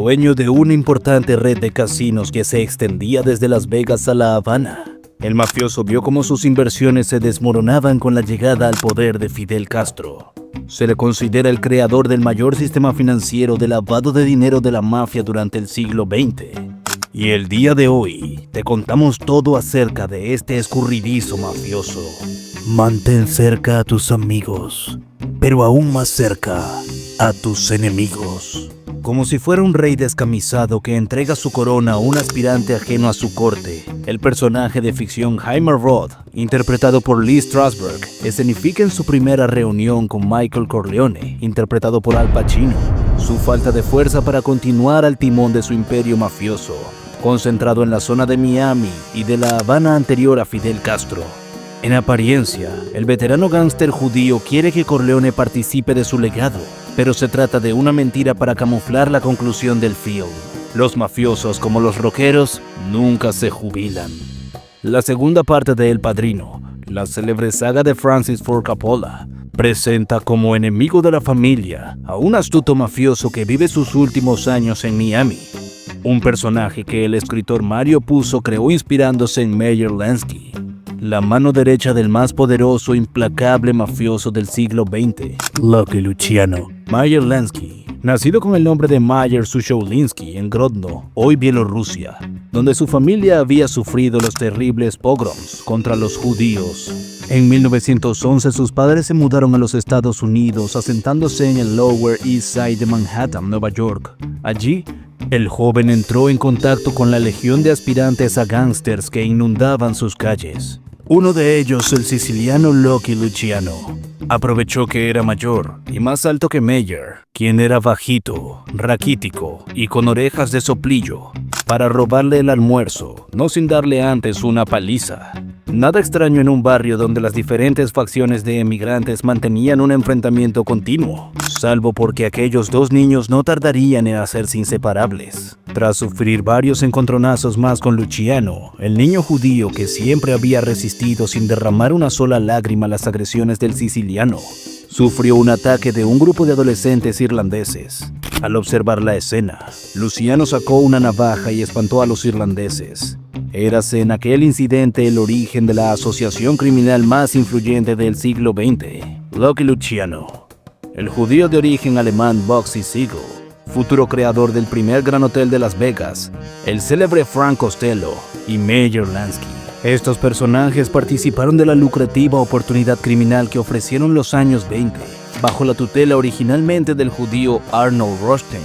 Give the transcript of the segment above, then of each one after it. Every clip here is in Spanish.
dueño de una importante red de casinos que se extendía desde Las Vegas a La Habana. El mafioso vio cómo sus inversiones se desmoronaban con la llegada al poder de Fidel Castro. Se le considera el creador del mayor sistema financiero de lavado de dinero de la mafia durante el siglo XX. Y el día de hoy te contamos todo acerca de este escurridizo mafioso. Mantén cerca a tus amigos, pero aún más cerca a tus enemigos. Como si fuera un rey descamisado que entrega su corona a un aspirante ajeno a su corte, el personaje de ficción Jaime Roth, interpretado por Lee Strasberg, escenifica en su primera reunión con Michael Corleone, interpretado por Al Pacino, su falta de fuerza para continuar al timón de su imperio mafioso, concentrado en la zona de Miami y de La Habana anterior a Fidel Castro. En apariencia, el veterano gángster judío quiere que Corleone participe de su legado, pero se trata de una mentira para camuflar la conclusión del film. Los mafiosos, como los rockeros, nunca se jubilan. La segunda parte de El Padrino, la célebre saga de Francis Ford Coppola, presenta como enemigo de la familia a un astuto mafioso que vive sus últimos años en Miami. Un personaje que el escritor Mario Puzo creó inspirándose en Meyer Lansky, la mano derecha del más poderoso e implacable mafioso del siglo XX, Lucky Luciano. Meyer Lansky, nacido con el nombre de Meyer Sushoulinsky en Grodno, hoy Bielorrusia, donde su familia había sufrido los terribles pogroms contra los judíos. En 1911 sus padres se mudaron a los Estados Unidos, asentándose en el Lower East Side de Manhattan, Nueva York. Allí, el joven entró en contacto con la legión de aspirantes a gángsters que inundaban sus calles. Uno de ellos, el siciliano Lucky Luciano, aprovechó que era mayor y más alto que Meyer, quien era bajito, raquítico y con orejas de soplillo, para robarle el almuerzo, no sin darle antes una paliza. Nada extraño en un barrio donde las diferentes facciones de emigrantes mantenían un enfrentamiento continuo, salvo porque aquellos dos niños no tardarían en hacerse inseparables. Tras sufrir varios encontronazos más con Luciano, el niño judío que siempre había resistido sin derramar una sola lágrima las agresiones del siciliano, sufrió un ataque de un grupo de adolescentes irlandeses. Al observar la escena, Luciano sacó una navaja y espantó a los irlandeses. Érase en aquel incidente el origen de la asociación criminal más influyente del siglo XX, Lucky Luciano. El judío de origen alemán Bugsy Siegel, futuro creador del primer gran hotel de Las Vegas, el célebre Frank Costello y Meyer Lansky. Estos personajes participaron de la lucrativa oportunidad criminal que ofrecieron los años 20, bajo la tutela originalmente del judío Arnold Rothstein,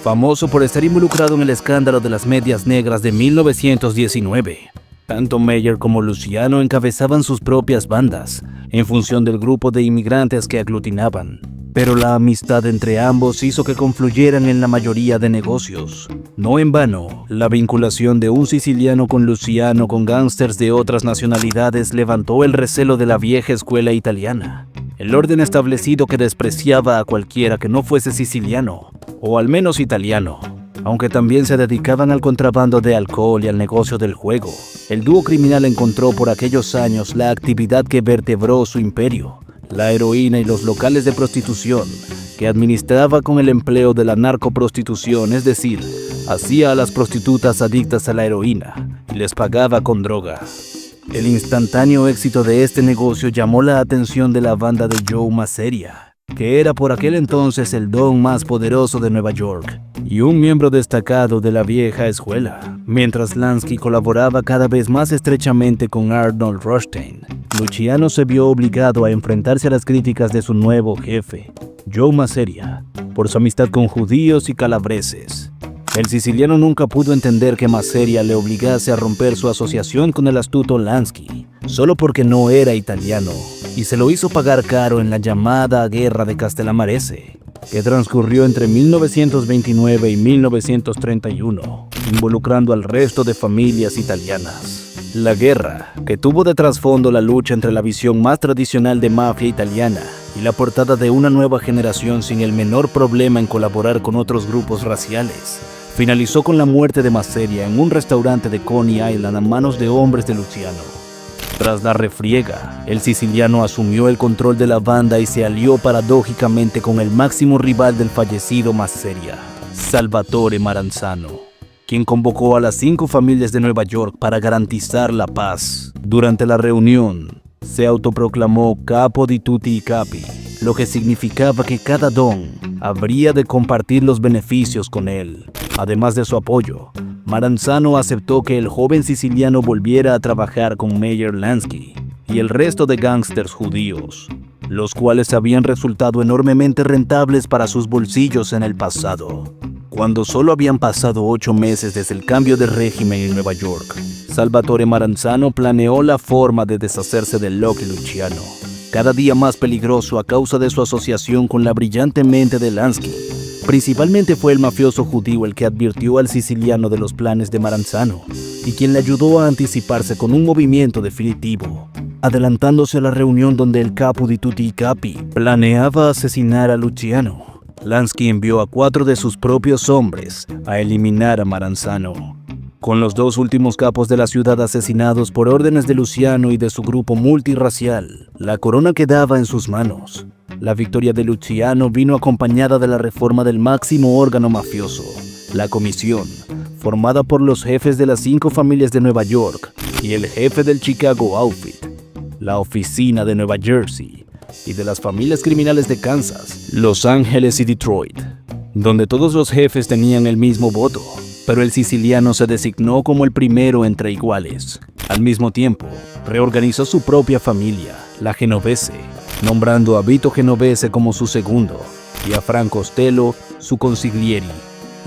famoso por estar involucrado en el escándalo de las medias negras de 1919. Tanto Meyer como Luciano encabezaban sus propias bandas, en función del grupo de inmigrantes que aglutinaban. Pero la amistad entre ambos hizo que confluyeran en la mayoría de negocios. No en vano, la vinculación de un siciliano con Luciano con gángsters de otras nacionalidades levantó el recelo de la vieja escuela italiana. El orden establecido que despreciaba a cualquiera que no fuese siciliano, o al menos italiano. Aunque también se dedicaban al contrabando de alcohol y al negocio del juego, el dúo criminal encontró por aquellos años la actividad que vertebró su imperio: la heroína y los locales de prostitución, que administraba con el empleo de la narcoprostitución, es decir, hacía a las prostitutas adictas a la heroína y les pagaba con droga. El instantáneo éxito de este negocio llamó la atención de la banda de Joe Masseria, que era por aquel entonces el don más poderoso de Nueva York y un miembro destacado de la vieja escuela. Mientras Lansky colaboraba cada vez más estrechamente con Arnold Rothstein, Luciano se vio obligado a enfrentarse a las críticas de su nuevo jefe, Joe Masseria, por su amistad con judíos y calabreses. El siciliano nunca pudo entender que Masseria le obligase a romper su asociación con el astuto Lansky, solo porque no era italiano, y se lo hizo pagar caro en la llamada Guerra de Castellamarese, que transcurrió entre 1929 y 1931, involucrando al resto de familias italianas. La guerra, que tuvo de trasfondo la lucha entre la visión más tradicional de mafia italiana y la portada de una nueva generación sin el menor problema en colaborar con otros grupos raciales, finalizó con la muerte de Masseria en un restaurante de Coney Island a manos de hombres de Luciano. Tras la refriega, el siciliano asumió el control de la banda y se alió paradójicamente con el máximo rival del fallecido Masseria. Salvatore Maranzano, quien convocó a las 5 familias de Nueva York para garantizar la paz. Durante la reunión, se autoproclamó Capo di tutti i capi, lo que significaba que cada don habría de compartir los beneficios con él. Además de su apoyo, Maranzano aceptó que el joven siciliano volviera a trabajar con Meyer Lansky y el resto de gángsters judíos, los cuales habían resultado enormemente rentables para sus bolsillos en el pasado. Cuando solo habían pasado 8 meses desde el cambio de régimen en Nueva York, Salvatore Maranzano planeó la forma de deshacerse de Lucky Luciano, cada día más peligroso a causa de su asociación con la brillante mente de Lansky. Principalmente fue el mafioso judío el que advirtió al siciliano de los planes de Maranzano y quien le ayudó a anticiparse con un movimiento definitivo, adelantándose a la reunión donde el Capo di tutti i capi planeaba asesinar a Luciano. Lansky envió a 4 de sus propios hombres a eliminar a Maranzano. Con los 2 últimos capos de la ciudad asesinados por órdenes de Luciano y de su grupo multirracial, la corona quedaba en sus manos. La victoria de Luciano vino acompañada de la reforma del máximo órgano mafioso, la comisión, formada por los jefes de las 5 familias de Nueva York y el jefe del Chicago Outfit, la oficina de Nueva Jersey y de las familias criminales de Kansas, Los Ángeles y Detroit, donde todos los jefes tenían el mismo voto, pero el siciliano se designó como el primero entre iguales. Al mismo tiempo, reorganizó su propia familia, la Genovese, nombrando a Vito Genovese como su segundo y a Frank Costello su consiglieri.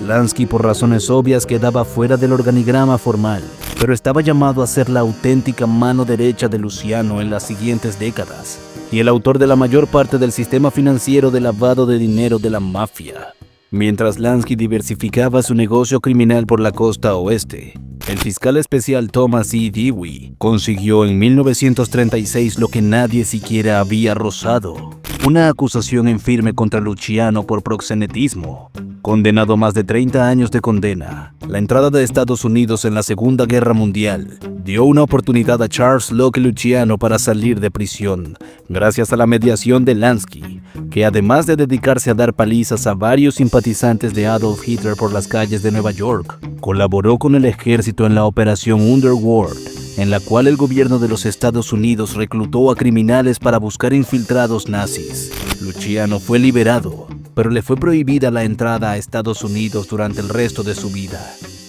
Lansky, por razones obvias, quedaba fuera del organigrama formal, pero estaba llamado a ser la auténtica mano derecha de Luciano en las siguientes décadas y el autor de la mayor parte del sistema financiero de lavado de dinero de la mafia. Mientras Lansky diversificaba su negocio criminal por la costa oeste, el fiscal especial Thomas E. Dewey consiguió en 1936 lo que nadie siquiera había rozado: una acusación en firme contra Luciano por proxenetismo. Condenado a más de 30 años de condena, la entrada de Estados Unidos en la Segunda Guerra Mundial dio una oportunidad a Charles Lucky Luciano para salir de prisión, gracias a la mediación de Lansky, que además de dedicarse a dar palizas a varios simpatizantes de Adolf Hitler por las calles de Nueva York, colaboró con el ejército en la Operación Underworld, en la cual el gobierno de los Estados Unidos reclutó a criminales para buscar infiltrados nazis. Luciano fue liberado, pero le fue prohibida la entrada a Estados Unidos durante el resto de su vida.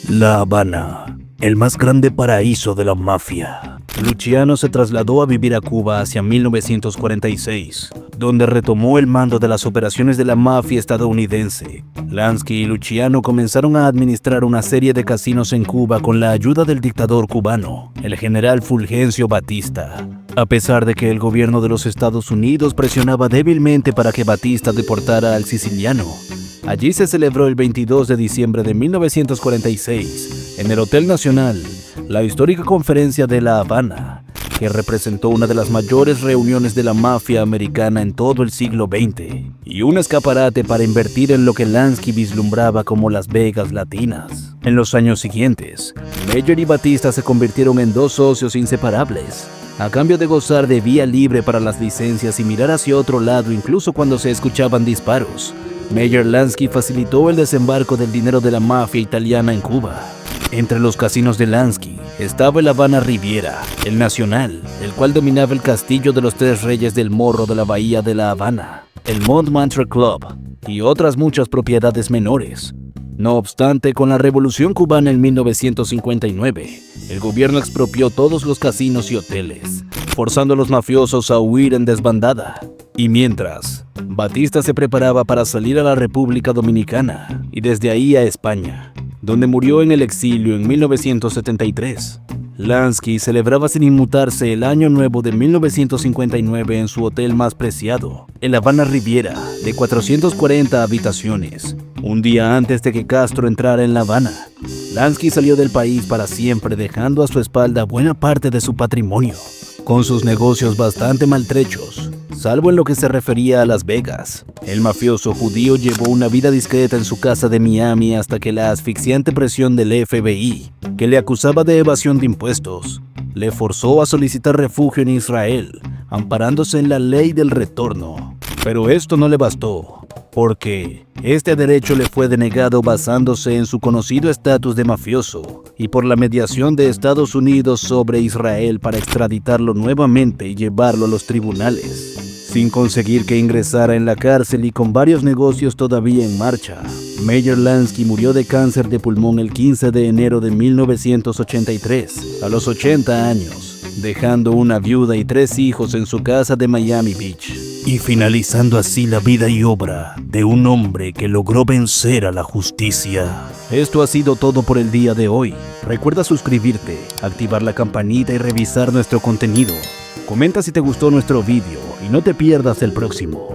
La Habana, el más grande paraíso de la mafia. Luciano se trasladó a vivir a Cuba hacia 1946, donde retomó el mando de las operaciones de la mafia estadounidense. Lansky y Luciano comenzaron a administrar una serie de casinos en Cuba con la ayuda del dictador cubano, el general Fulgencio Batista. A pesar de que el gobierno de los Estados Unidos presionaba débilmente para que Batista deportara al siciliano, allí se celebró el 22 de diciembre de 1946, en el Hotel Nacional, la histórica conferencia de La Habana, que representó una de las mayores reuniones de la mafia americana en todo el siglo XX, y un escaparate para invertir en lo que Lansky vislumbraba como Las Vegas latinas. En los años siguientes, Meyer y Batista se convirtieron en 2 socios inseparables, a cambio de gozar de vía libre para las licencias y mirar hacia otro lado incluso cuando se escuchaban disparos. Meyer Lansky facilitó el desembarco del dinero de la mafia italiana en Cuba. Entre los casinos de Lansky estaba el Habana Riviera, el Nacional, el cual dominaba el castillo de los 3 reyes del Morro de la Bahía de La Habana, el Montmartre Club y otras muchas propiedades menores. No obstante, con la Revolución Cubana en 1959, el gobierno expropió todos los casinos y hoteles, forzando a los mafiosos a huir en desbandada. Y mientras, Batista se preparaba para salir a la República Dominicana y desde ahí a España, donde murió en el exilio en 1973. Lansky celebraba sin inmutarse el Año Nuevo de 1959 en su hotel más preciado, el Habana Riviera, de 440 habitaciones. Un día antes de que Castro entrara en La Habana, Lansky salió del país para siempre, dejando a su espalda buena parte de su patrimonio, con sus negocios bastante maltrechos, salvo en lo que se refería a Las Vegas. El mafioso judío llevó una vida discreta en su casa de Miami hasta que la asfixiante presión del FBI, que le acusaba de evasión de impuestos, le forzó a solicitar refugio en Israel, amparándose en la ley del retorno. Pero esto no le bastó, porque este derecho le fue denegado basándose en su conocido estatus de mafioso y por la mediación de Estados Unidos sobre Israel para extraditarlo nuevamente y llevarlo a los tribunales. Sin conseguir que ingresara en la cárcel y con varios negocios todavía en marcha, Meyer Lansky murió de cáncer de pulmón el 15 de enero de 1983, a los 80 años, dejando una viuda y 3 hijos en su casa de Miami Beach, y finalizando así la vida y obra de un hombre que logró vencer a la justicia. Esto ha sido todo por el día de hoy. Recuerda suscribirte, activar la campanita y revisar nuestro contenido. Comenta si te gustó nuestro vídeo y no te pierdas el próximo.